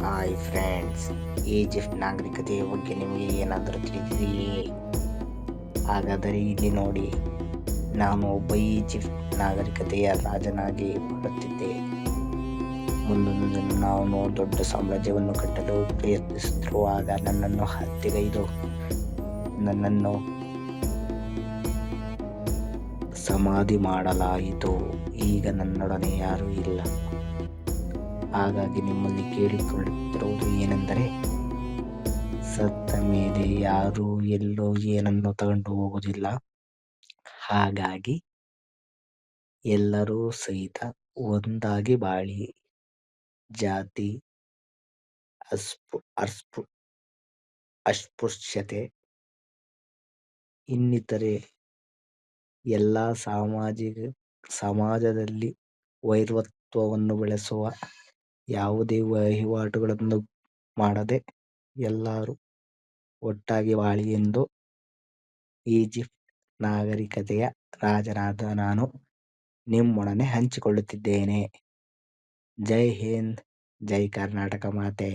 Hi friends, Egypt ನಾಗರಿಕತೆಯ ಬಗ್ಗೆ ನಿಮಗೆ ಏನಾದರೂ ತಿಳಿದಿದೆಯೇ? ಹಾಗಾದರೆ ಇಲ್ಲಿ ನೋಡಿ, ನಾನು ಒಬ್ಬ ಈಜಿಪ್ಟ್ ನಾಗರಿಕತೆಯ ರಾಜನಾಗಿ ಬಾಳುತ್ತಿದ್ದೆ. ಮುಂದೊಂದು ದಿನ ನಾನು ದೊಡ್ಡ ಸಾಮ್ರಾಜ್ಯವನ್ನು ಕಟ್ಟಲು ಪ್ರಯತ್ನಿಸುತ್ತಿರುವಾಗ ನನ್ನನ್ನು ಹತ್ಯೆಗೈದು ನನ್ನನ್ನು ಸಮಾಧಿ ಮಾಡಲಾಯಿತು. ಈಗ ನನ್ನೊಡನೆ ಯಾರೂ ಇಲ್ಲ. ಹಾಗಾಗಿ ನಿಮ್ಮಲ್ಲಿ ಕೇಳಿಕೊಳ್ಳುತ್ತಿರುವುದು ಏನೆಂದರೆ, ಸತ್ತ ಮೇಲೆ ಯಾರೂ ಎಲ್ಲೋ ಏನನ್ನು ತಗೊಂಡು ಹೋಗುವುದಿಲ್ಲ. ಹಾಗಾಗಿ ಎಲ್ಲರೂ ಸಹಿತ ಒಂದಾಗಿ ಬಾಳಿ. ಜಾತಿ ಅಸ್ಪೃಶ್ಯತೆ ಇನ್ನಿತರೆ ಎಲ್ಲ ಸಮಾಜದಲ್ಲಿ ವೈರತ್ವವನ್ನು ಬೆಳೆಸುವ ಯಾವುದೇ ವಹಿವಾಟುಗಳನ್ನು ಮಾಡದೆ ಎಲ್ಲರೂ ಒಟ್ಟಾಗಿ ಬಾಳಿ ಎಂದು ಈಜಿಪ್ಟ್ ನಾಗರಿಕತೆಯ ರಾಜನಾದ ನಾನು ನಿಮ್ಮೊಡನೆ ಹಂಚಿಕೊಳ್ಳುತ್ತಿದ್ದೇನೆ. ಜೈ ಹಿಂದ್, ಜೈ ಕರ್ನಾಟಕ ಮಾತೆ.